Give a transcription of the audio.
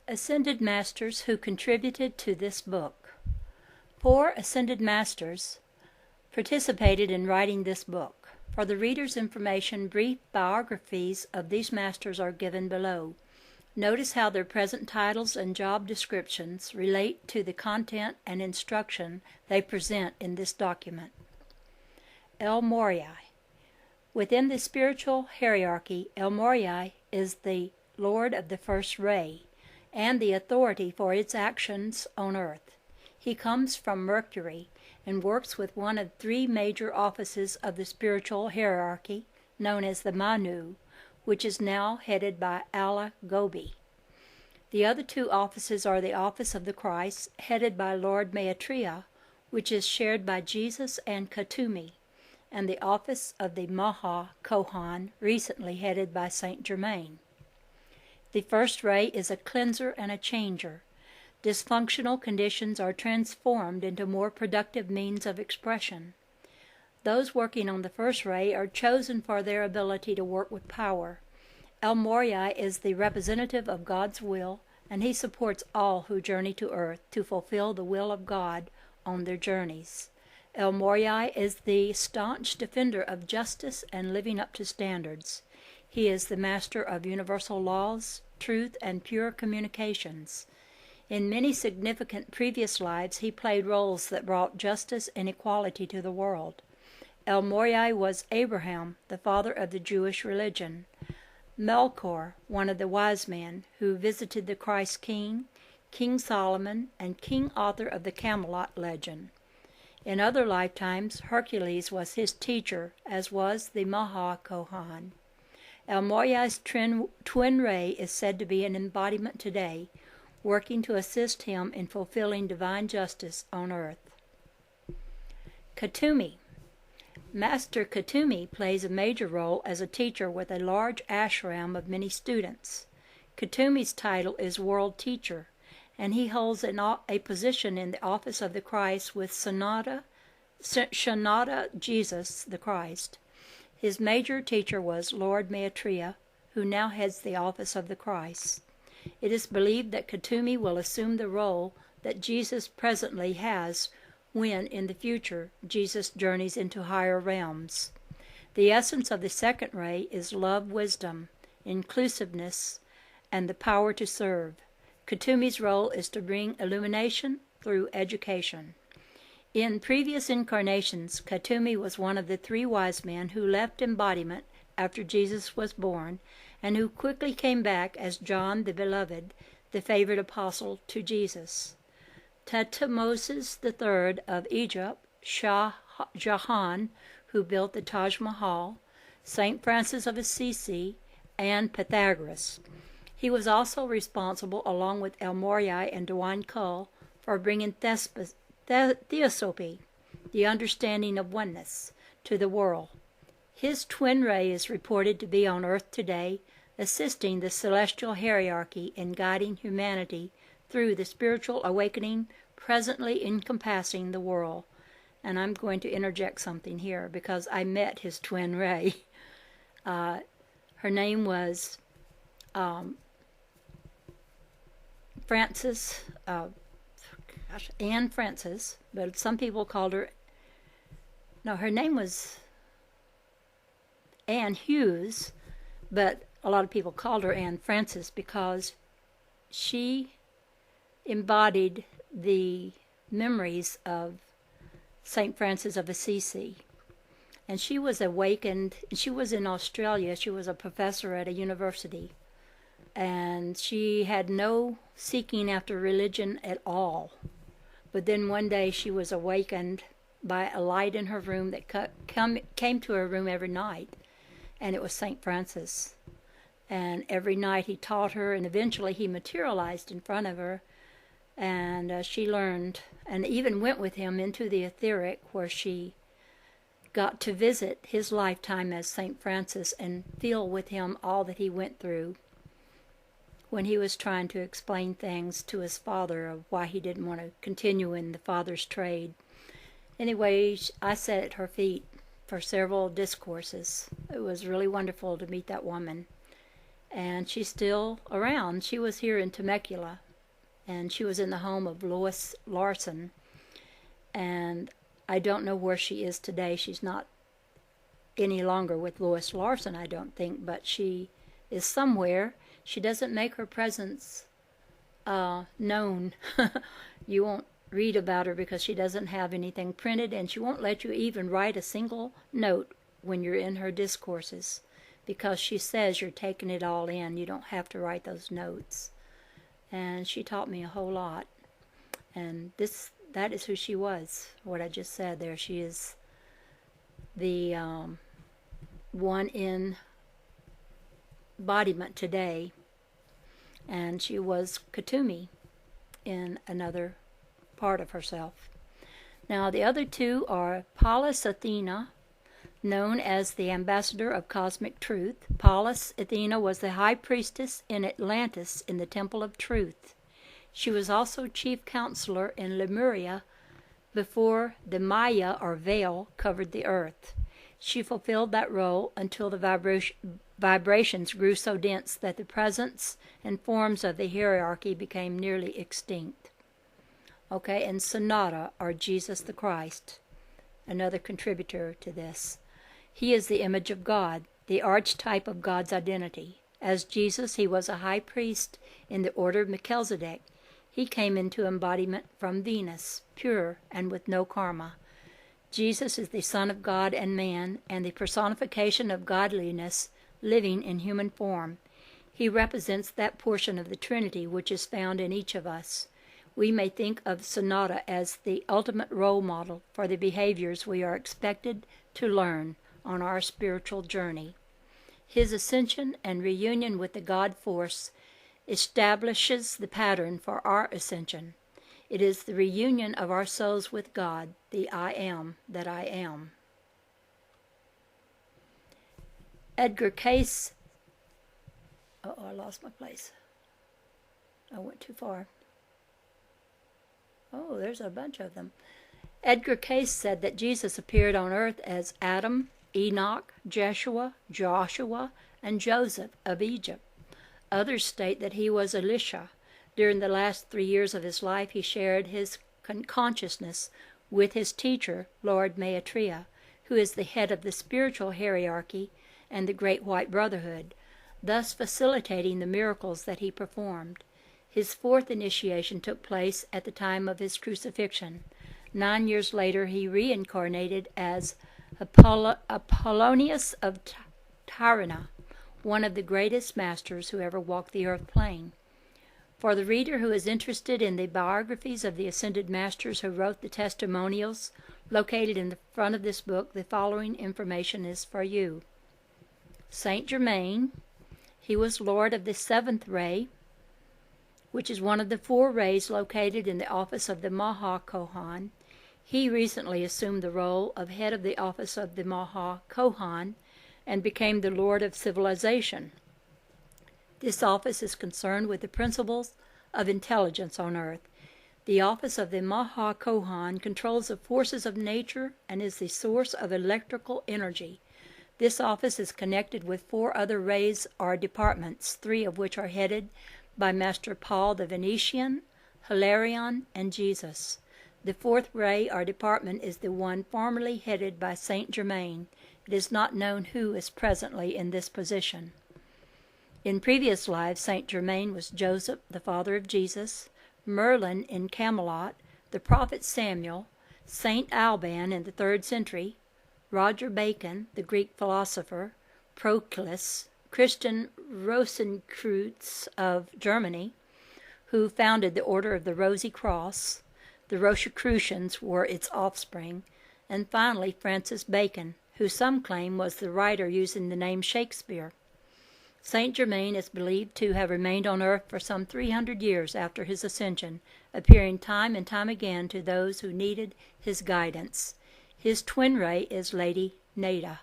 Ascended Masters who contributed to this book. 4 Ascended Masters participated in writing this book. For the reader's information, brief biographies of these masters are given below. Notice how their present titles and job descriptions relate to the content and instruction they present in this document. El Morya. Within the spiritual hierarchy, El Morya is the Lord of the First Ray and the authority for its actions on earth. He comes from Mercury and works with one of 3 major offices of the spiritual hierarchy, known as the Manu, which is now headed by Allah Gobi. The other 2 offices are the Office of the Christ, headed by Lord Maitreya, which is shared by Jesus and Katumi, and the Office of the Maha Kohan, recently headed by Saint Germain. The First Ray is a cleanser and a changer. Dysfunctional conditions are transformed into more productive means of expression. Those working on the First Ray are chosen for their ability to work with power. El Morya is the representative of God's will, and he supports all who journey to earth to fulfill the will of God on their journeys. El Morya is the staunch defender of justice and living up to standards. He is the master of universal laws, truth, and pure communications. In many significant previous lives, he played roles that brought justice and equality to the world. El Morya was Abraham, the father of the Jewish religion. Melchior, one of the wise men who visited the Christ King, King Solomon, and King Arthur of the Camelot legend. In other lifetimes, Hercules was his teacher, as was the Maha Kohan. El Morya's twin ray is said to be an embodiment today, working to assist him in fulfilling divine justice on earth. Katumi. Master Katumi plays a major role as a teacher with a large ashram of many students. Katumi's title is World Teacher, and he holds a position in the Office of the Christ with Shanada Jesus the Christ. His major teacher was Lord Maitreya, who now heads the Office of the Christ. It is believed that Katumi will assume the role that Jesus presently has when, in the future, Jesus journeys into higher realms. The essence of the second ray is love, wisdom, inclusiveness, and the power to serve. Katumi's role is to bring illumination through education. In previous incarnations, Katumi was one of the 3 wise men who left embodiment after Jesus was born, and who quickly came back as John the Beloved, the favorite apostle to Jesus. Thutmose III of Egypt, Shah Jahan, who built the Taj Mahal, St. Francis of Assisi, and Pythagoras. He was also responsible, along with El Morya and Dewan Kull, for bringing Theosophy, the understanding of oneness, to the world. His twin ray is reported to be on earth today, assisting the celestial hierarchy in guiding humanity through the spiritual awakening presently encompassing the world. And I'm going to interject something here because I met his twin ray. Her name was Anne Francis, but some people called her, her name was Anne Hughes, but a lot of people called her Anne Francis because she embodied the memories of St. Francis of Assisi. And she was awakened. She was in Australia. She was a professor at a university. And she had no seeking after religion at all. But then one day she was awakened by a light in her room that came to her room every night. And it was St. Francis. And every night he taught her, and eventually he materialized in front of her. And she learned, and even went with him into the etheric, where she got to visit his lifetime as St. Francis and feel with him all that he went through when he was trying to explain things to his father of why he didn't want to continue in the father's trade. Anyway, I sat at her feet for several discourses. It was really wonderful to meet that woman. and she's still around. She was here in Temecula, and she was in the home of Lois Larson, and I don't know where she is today. She's not any longer with Lois Larson, I don't think, but she is somewhere. She doesn't make her presence known. You won't read about her because she doesn't have anything printed, and she won't let you even write a single note when you're in her discourses, because she says you're taking it all in. You don't have to write those notes. And she taught me a whole lot. And that is who she was, what I just said there. She is the one in embodiment today. And she was Katumi in another part of herself. Now the other two are Pallas Athena, known as the ambassador of cosmic truth. Pallas Athena was the high priestess in Atlantis in the Temple of Truth. She was also chief counselor in Lemuria before the Maya or veil covered the earth. She fulfilled that role until the vibrations grew so dense that the presence and forms of the hierarchy became nearly extinct. Okay, and Sonata, or Jesus the Christ, another contributor to this. He is the image of God, the archetype of God's identity. As Jesus, he was a high priest in the order of Melchizedek. He came into embodiment from Venus, pure and with no karma. Jesus is the Son of God and man, and the personification of godliness living in human form. He represents that portion of the Trinity which is found in each of us. We may think of Sonata as the ultimate role model for the behaviors we are expected to learn on our spiritual journey. His ascension and reunion with the God force establishes the pattern for our ascension. It is the reunion of our souls with God, the I am that I am. Edgar Cayce. I lost my place. I went too far. Oh, there's a bunch of them. Edgar Cayce said that Jesus appeared on earth as Adam, Enoch, Joshua, and Joseph of Egypt. Others state that he was Elisha. During the last 3 years of his life, he shared his consciousness with his teacher, Lord Maitreya, who is the head of the spiritual hierarchy and the Great White Brotherhood, thus facilitating the miracles that he performed. His fourth initiation took place at the time of his crucifixion. 9 years later, he reincarnated as Apollonius of Tyana, one of the greatest masters who ever walked the earth plane. For the reader who is interested in the biographies of the ascended masters who wrote the testimonials located in the front of this book, the following information is for you. Saint Germain, he was Lord of the seventh ray, which is one of the 4 rays located in the office of the Maha Kohan. He recently assumed the role of head of the office of the Maha Kohan and became the Lord of Civilization. This office is concerned with the principles of intelligence on earth. The office of the Maha Kohan controls the forces of nature and is the source of electrical energy. This office is connected with 4 other rays or departments, 3 of which are headed by Master Paul the Venetian, Hilarion, and Jesus. The 4th ray or department is the one formerly headed by Saint Germain. It is not known who is presently in this position. In previous lives, Saint Germain was Joseph, the father of Jesus, Merlin in Camelot, the prophet Samuel, Saint Alban in the 3rd century, Roger Bacon, the Greek philosopher, Proclus, Christian Rosenkreuz of Germany, who founded the Order of the Rosy Cross. The Rosicrucians were its offspring, and finally Francis Bacon, who some claim was the writer using the name Shakespeare. Saint Germain is believed to have remained on earth for some 300 years after his ascension, appearing time and time again to those who needed his guidance. His twin ray is Lady Nada.